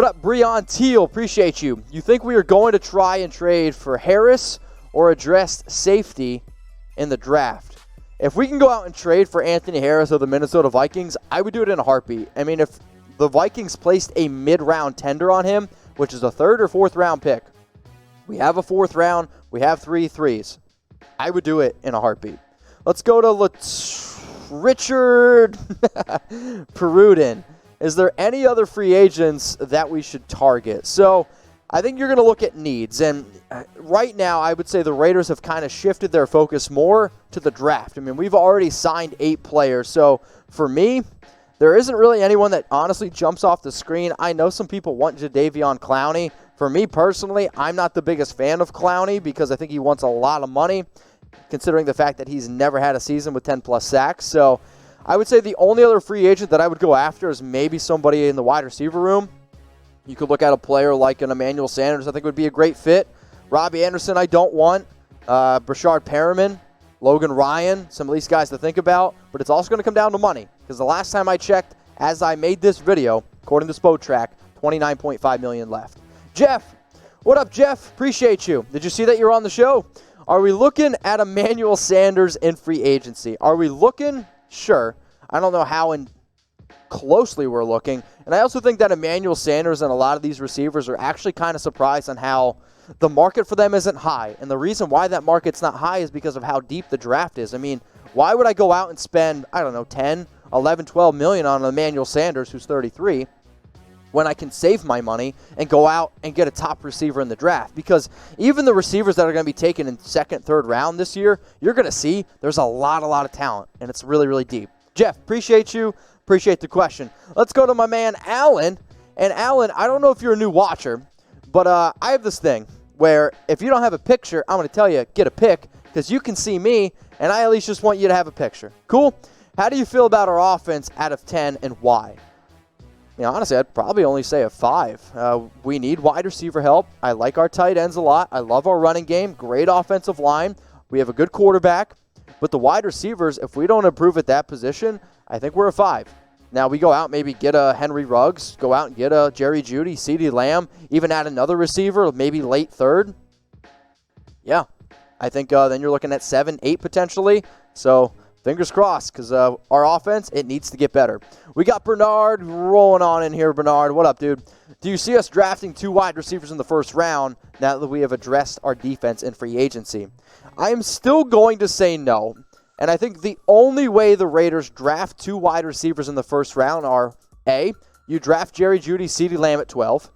up, Breon Teal? Appreciate you. You think we are going to try and trade for Harris or address safety in the draft? If we can go out and trade for Anthony Harris of the Minnesota Vikings, I would do it in a heartbeat. I mean, if the Vikings placed a mid-round tender on him, which is a third or fourth round pick, we have a fourth round, we have 3 threes. I would do it in a heartbeat. Let's go to Richard Perudin. Is there any other free agents that we should target? So I think you're going to look at needs. And right now, I would say the Raiders have kind of shifted their focus more to the draft. I mean, we've already signed 8 players. So for me, there isn't really anyone that honestly jumps off the screen. I know some people want Jadeveon Clowney. For me personally, I'm not the biggest fan of Clowney because I think he wants a lot of money, considering the fact that he's never had a season with 10-plus sacks. So I would say the only other free agent that I would go after is maybe somebody in the wide receiver room. You could look at a player like an Emmanuel Sanders I think would be a great fit. Robbie Anderson I don't want. Brashard Perriman, Logan Ryan, some of these guys to think about. But it's also going to come down to money because the last time I checked, as I made this video, according to Spotrac, $29.5 million left. Jeff, what up, Jeff? Appreciate you. Did you see that you're on the show? Are we looking at Emmanuel Sanders in free agency? Are we looking? Sure. I don't know how closely we're looking. And I also think that Emmanuel Sanders and a lot of these receivers are actually kind of surprised on how the market for them isn't high. And the reason why that market's not high is because of how deep the draft is. I mean, why would I go out and spend, 10, 11, 12 million on Emmanuel Sanders, who's 33, when I can save my money and go out and get a top receiver in the draft? Because even the receivers that are going to be taken in second, third round this year, you're going to see there's a lot of talent, and it's really, really deep. Jeff, appreciate you. Appreciate the question. Let's go to my man, Alan. And Alan, I don't know if you're a new watcher, but I have this thing where if you don't have a picture, I'm going to tell you, get a pic, because you can see me, and I at least just want you to have a picture. Cool? How do you feel about our offense out of 10 and why? Honestly, I'd probably only say a 5. We need wide receiver help. I like our tight ends a lot. I love our running game. Great offensive line. We have a good quarterback. But the wide receivers, if we don't improve at that position, I think we're a 5. Now, we go out, maybe get a Henry Ruggs, go out and get a Jerry Jeudy, CeeDee Lamb, even add another receiver, maybe late third. Yeah, I think then you're looking at 7, 8 potentially. So fingers crossed, because our offense, it needs to get better. We got Bernard rolling on in here. Bernard, what up, dude? Do you see us drafting 2 wide receivers in the first round now that we have addressed our defense in free agency? I am still going to say no. And I think the only way the Raiders draft 2 wide receivers in the first round are, A, you draft Jerry Jeudy, CeeDee Lamb at 12.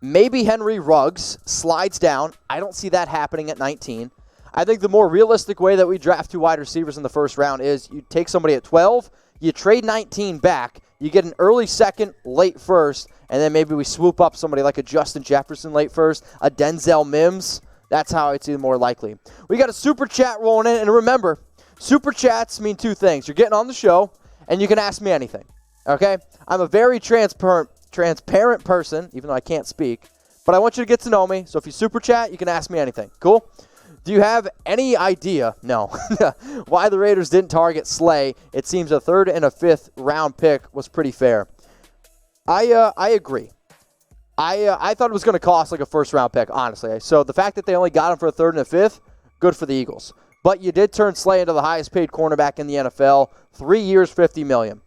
Maybe Henry Ruggs slides down. I don't see that happening at 19. I think the more realistic way that we draft 2 wide receivers in the first round is you take somebody at 12, you trade 19 back, you get an early second, late first, and then maybe we swoop up somebody like a Justin Jefferson late first, a Denzel Mims. That's how I'd see the more likely. We got a super chat rolling in, and remember, super chats mean 2 things. You're getting on the show, and you can ask me anything, okay? I'm a very transparent person, even though I can't speak, but I want you to get to know me, so if you super chat, you can ask me anything. Cool? Do you have any idea, no, why the Raiders didn't target Slay? It seems a 3rd and a 5th round pick was pretty fair. I agree. I thought it was going to cost like a first-round pick, honestly. So the fact that they only got him for a 3rd and a 5th, good for the Eagles. But you did turn Slay into the highest-paid cornerback in the NFL, 3 years, $50 million.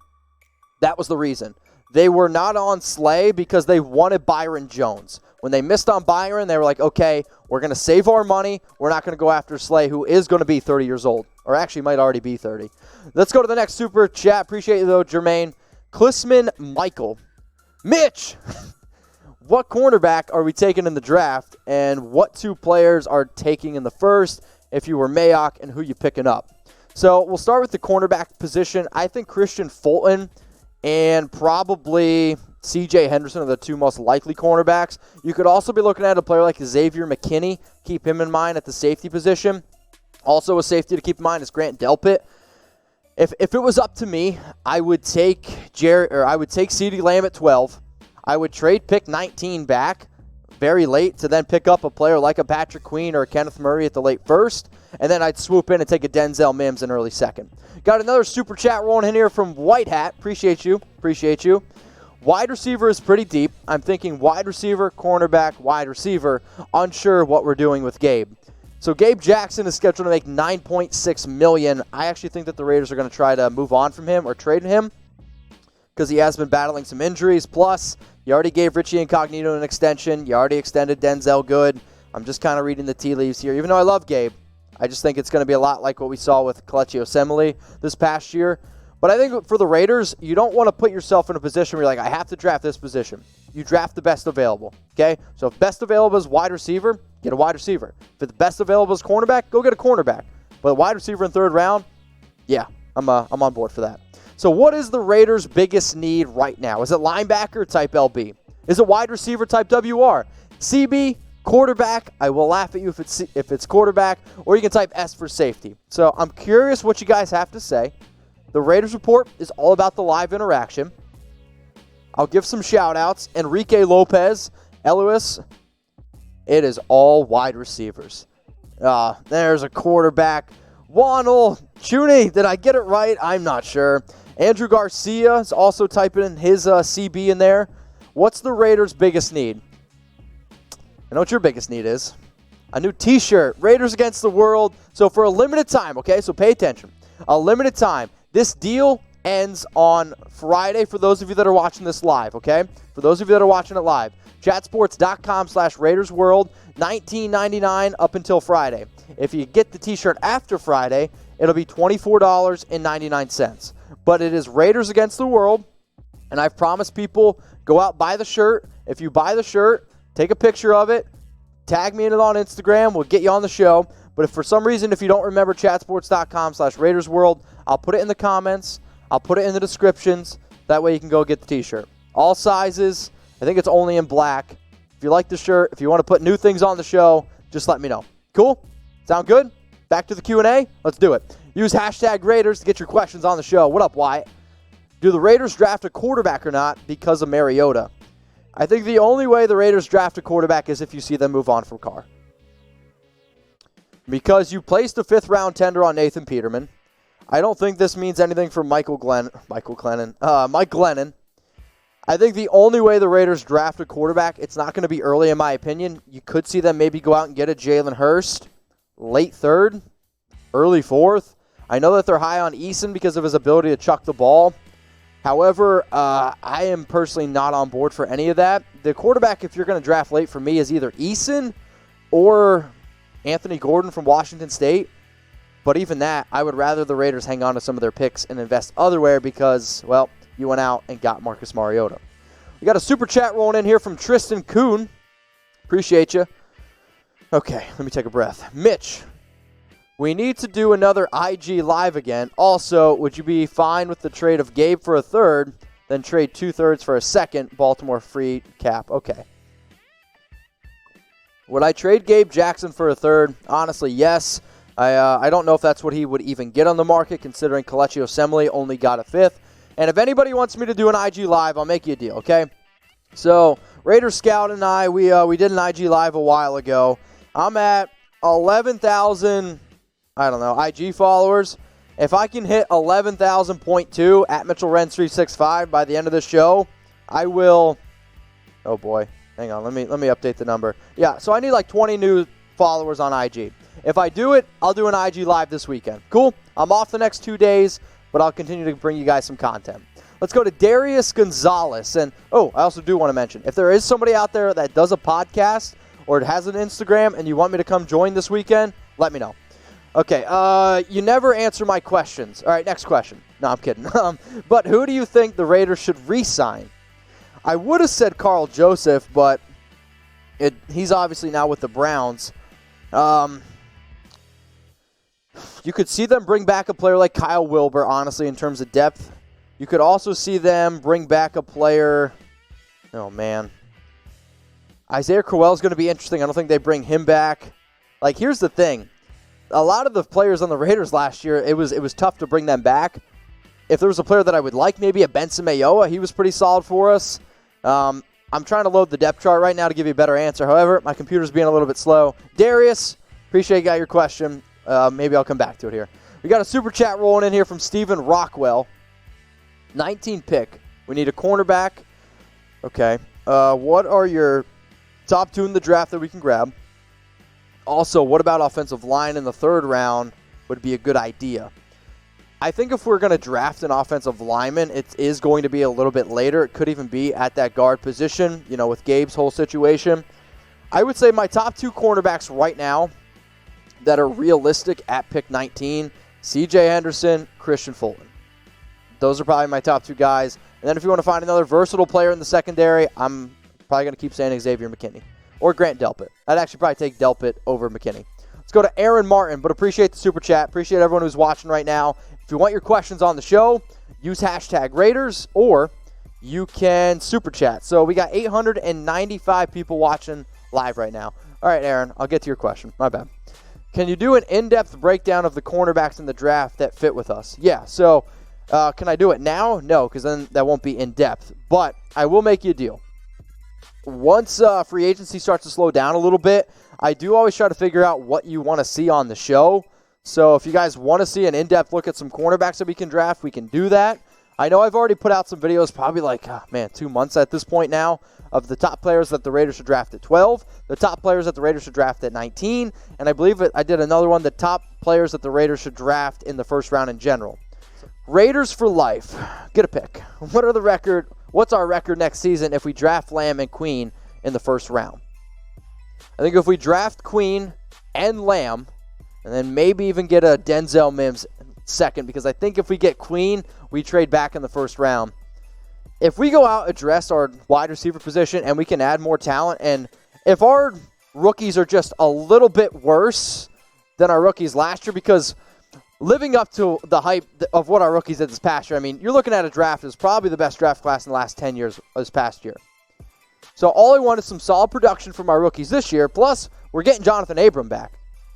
That was the reason. They were not on Slay because they wanted Byron Jones. When they missed on Byron, they were like, okay, we're going to save our money. We're not going to go after Slay, who is going to be 30 years old, or actually might already be 30. Let's go to the next super chat. Appreciate you, though, Jermaine. Klisman Michael. Mitch! What cornerback are we taking in the draft, and what 2 players are taking in the first if you were Mayock, and who you picking up? So we'll start with the cornerback position. I think Christian Fulton and probably C.J. Henderson are the 2 most likely cornerbacks. You could also be looking at a player like Xavier McKinney. Keep him in mind at the safety position. Also a safety to keep in mind is Grant Delpit. If it was up to me, I would take CeeDee Lamb at 12. I would trade pick 19 back very late to then pick up a player like a Patrick Queen or a Kenneth Murray at the late first, and then I'd swoop in and take a Denzel Mims in early second. Got another super chat rolling in here from White Hat. Appreciate you. Wide receiver is pretty deep. I'm thinking wide receiver, cornerback, wide receiver. Unsure what we're doing with Gabe. So Gabe Jackson is scheduled to make $9.6 million. I actually think that the Raiders are going to try to move on from him or trade him because he has been battling some injuries. Plus, you already gave Richie Incognito an extension. You already extended Denzel Good. I'm just kind of reading the tea leaves here. Even though I love Gabe, I just think it's going to be a lot like what we saw with Kelechi Osemele this past year. But I think for the Raiders, you don't want to put yourself in a position where you're like, I have to draft this position. You draft the best available, okay? So if best available is wide receiver, get a wide receiver. If the best available is cornerback, go get a cornerback. But wide receiver in third round, yeah, I'm on board for that. So what is the Raiders' biggest need right now? Is it linebacker type LB? Is it wide receiver type WR? CB, quarterback, I will laugh at you if it's quarterback, or you can type S for safety. So I'm curious what you guys have to say. The Raiders Report is all about the live interaction. I'll give some shout-outs. Enrique Lopez, Elois, it is all wide receivers. There's a quarterback. Wanel, Jeudy, did I get it right? I'm not sure. Andrew Garcia is also typing in his CB in there. What's the Raiders' biggest need? I know what your biggest need is. A new t-shirt. Raiders Against the World. So for a limited time, okay, so pay attention. A limited time. This deal ends on Friday for those of you that are watching this live, okay? For those of you that are watching it live. chatsports.com/RaidersWorld, $19.99 up until Friday. If you get the t-shirt after Friday, it'll be $24.99. But it is Raiders Against the World, and I've promised people, go out, buy the shirt. If you buy the shirt, take a picture of it, tag me in it on Instagram, we'll get you on the show. But if for some reason, if you don't remember chatsports.com/RaidersWorld, I'll put it in the comments. I'll put it in the descriptions. That way you can go get the t-shirt. All sizes. I think it's only in black. If you like the shirt, if you want to put new things on the show, just let me know. Cool? Sound good? Back to the Q&A? Let's do it. Use hashtag Raiders to get your questions on the show. What up, Wyatt? Do the Raiders draft a quarterback or not because of Mariota? I think the only way the Raiders draft a quarterback is if you see them move on from Carr. Because you placed a fifth-round tender on Nathan Peterman. I don't think this means anything for Mike Glennon. I think the only way the Raiders draft a quarterback, it's not going to be early in my opinion. You could see them maybe go out and get a Jalen Hurst, late third, early fourth. I know that they're high on Eason because of his ability to chuck the ball. However, I am personally not on board for any of that. The quarterback, if you're going to draft late for me, is either Eason or Anthony Gordon from Washington State. But even that, I would rather the Raiders hang on to some of their picks and invest otherwhere because, well, you went out and got Marcus Mariota. We got a super chat rolling in here from Tristan Kuhn. Appreciate you. Okay, let me take a breath. Mitch, we need to do another IG Live again. Also, would you be fine with the trade of Gabe for a third, then trade 2/3 for a second, Baltimore free cap? Okay. Would I trade Gabe Jackson for a third? Honestly, yes. I don't know if that's what he would even get on the market, considering Kelechi Osemele only got a fifth. And if anybody wants me to do an IG Live, I'll make you a deal, okay? So, Raider Scout and I, we did an IG Live a while ago. I'm at 11,000, I don't know, IG followers. If I can hit 11,000.2 at Mitchell Renz 365 by the end of the show, I will. Oh boy, hang on, let me update the number. Yeah, so I need like 20 new followers on IG. If I do it, I'll do an IG Live this weekend. Cool? I'm off the next 2 days, but I'll continue to bring you guys some content. Let's go to Darius Gonzalez. And, I also do want to mention, if there is somebody out there that does a podcast or it has an Instagram and you want me to come join this weekend, let me know. Okay, you never answer my questions. All right, next question. No, I'm kidding. But who do you think the Raiders should re-sign? I would have said Carl Joseph, but he's obviously now with the Browns. You could see them bring back a player like Kyle Wilber, honestly, in terms of depth. You could also see them bring back a player. Oh, man. Isaiah Crowell is going to be interesting. I don't think they bring him back. Like, here's the thing. A lot of the players on the Raiders last year, it was tough to bring them back. If there was a player that I would like, maybe a Benson Mayowa. He was pretty solid for us. I'm trying to load the depth chart right now to give you a better answer. However, my computer's being a little bit slow. Darius, appreciate you got your question. Maybe I'll come back to it here. We got a super chat rolling in here from Stephen Rockwell. 19 pick. We need a cornerback. Okay. What are your top 2 in the draft that we can grab? Also, what about offensive line in the 3rd round would be a good idea? I think if we're going to draft an offensive lineman, it is going to be a little bit later. It could even be at that guard position, with Gabe's whole situation. I would say my top 2 cornerbacks right now that are realistic at pick 19, C.J. Henderson, Christian Fulton. Those are probably my top 2 guys. And then if you want to find another versatile player in the secondary, I'm probably going to keep saying Xavier McKinney or Grant Delpit. I'd actually probably take Delpit over McKinney. Let's go to Aaron Martin, but appreciate the super chat. Appreciate everyone who's watching right now. If you want your questions on the show, use hashtag Raiders, or you can super chat. So we got 895 people watching live right now. All right, Aaron, I'll get to your question. My bad. Can you do an in-depth breakdown of the cornerbacks in the draft that fit with us? Yeah, so can I do it now? No, because then that won't be in-depth. But I will make you a deal. Once free agency starts to slow down a little bit, I do always try to figure out what you want to see on the show. So if you guys want to see an in-depth look at some cornerbacks that we can draft, we can do that. I know I've already put out some videos, probably 2 months at this point now, of the top players that the Raiders should draft at 12, the top players that the Raiders should draft at 19, and I believe I did another one, the top players that the Raiders should draft in the first round in general. Raiders for life. Get a pick. What's our record next season if we draft Lamb and Queen in the first round? I think if we draft Queen and Lamb, and then maybe even get a Denzel Mims second, because I think if we get Queen, we trade back in the first round. If we go out, address our wide receiver position, and we can add more talent, and if our rookies are just a little bit worse than our rookies last year, because living up to the hype of what our rookies did this past year, I mean, you're looking at a draft that's probably the best draft class in the last 10 years this past year. So all I want is some solid production from our rookies this year, plus we're getting Jonathan Abram back.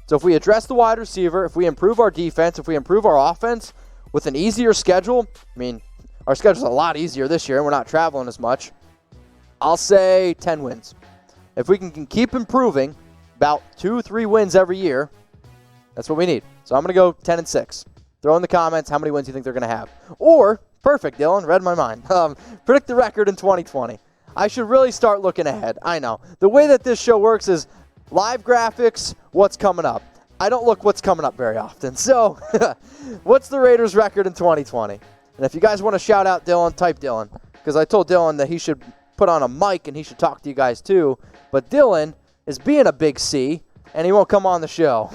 So if we address the wide receiver, if we improve our defense, if we improve our offense with an easier schedule, I mean, our schedule's a lot easier this year and we're not traveling as much, I'll say 10 wins. If we can keep improving about 2-3 wins every year, that's what we need. So I'm going to go 10-6. Throw in the comments how many wins you think they're going to have. Or, perfect, Dylan, read my mind. Predict the record in 2020. I should really start looking ahead. I know. The way that this show works is live graphics, what's coming up. I don't look what's coming up very often. So, what's the Raiders' record in 2020? And if you guys want to shout out Dylan, type Dylan. Because I told Dylan that he should put on a mic and he should talk to you guys too. But Dylan is being a big C, and he won't come on the show.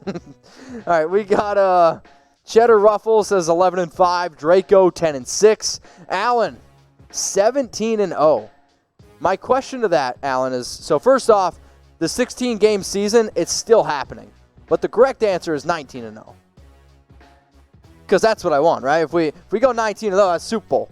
All right, we got Cheddar Ruffles says 11-5. Draco 10-6. Allen 17-0. My question to that, Allen, is, so first off, the 16-game season, it's still happening. But the correct answer is 19-0. Because that's what I want, right? If we go 19-0, that's Super Bowl.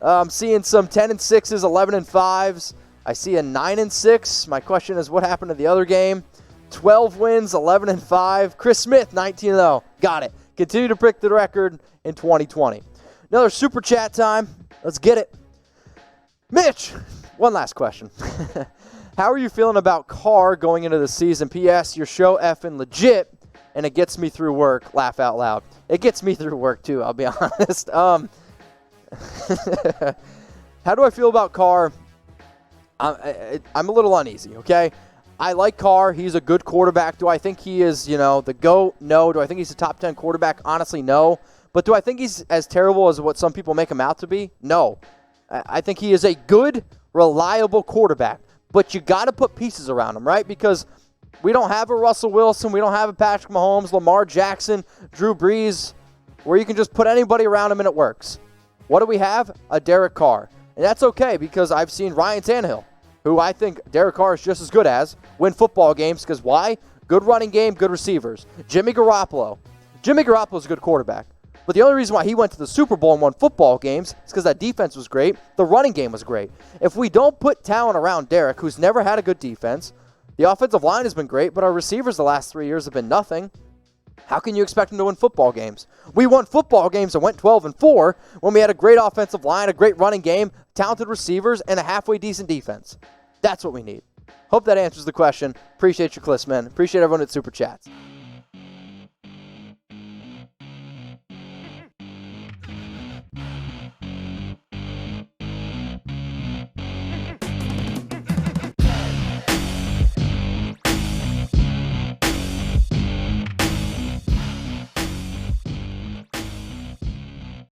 I'm seeing some 10-6s, 11-5s. I see a 9-6. My question is, what happened to the other game? 12 wins, 11-5. Chris Smith, 19-0. Got it. Continue to pick the record in 2020. Another super chat time. Let's get it. Mitch, one last question. How are you feeling about Carr going into the season? P.S. Your show effing legit, and it gets me through work. Laugh out loud. It gets me through work, too, I'll be honest. How do I feel about Carr? I'm a little uneasy, okay? I like Carr. He's a good quarterback. Do I think he is, the GOAT? No. Do I think he's a top 10 quarterback? Honestly, no. But do I think he's as terrible as what some people make him out to be? No. I think he is a good, reliable quarterback. But you got to put pieces around him, right? Because we don't have a Russell Wilson. We don't have a Patrick Mahomes, Lamar Jackson, Drew Brees, where you can just put anybody around him and it works. What do we have? A Derek Carr. And that's okay because I've seen Ryan Tannehill, who I think Derek Carr is just as good as, win football games because why? Good running game, good receivers. Jimmy Garoppolo. Jimmy Garoppolo's a good quarterback. But the only reason why he went to the Super Bowl and won football games is because that defense was great. The running game was great. If we don't put talent around Derek, who's never had a good defense, the offensive line has been great, but our receivers the last 3 years have been nothing. How can you expect him to win football games? We won football games and went 12-4 when we had a great offensive line, a great running game, talented receivers, and a halfway decent defense. That's what we need. Hope that answers the question. Appreciate your clips, man. Appreciate everyone at Super Chats.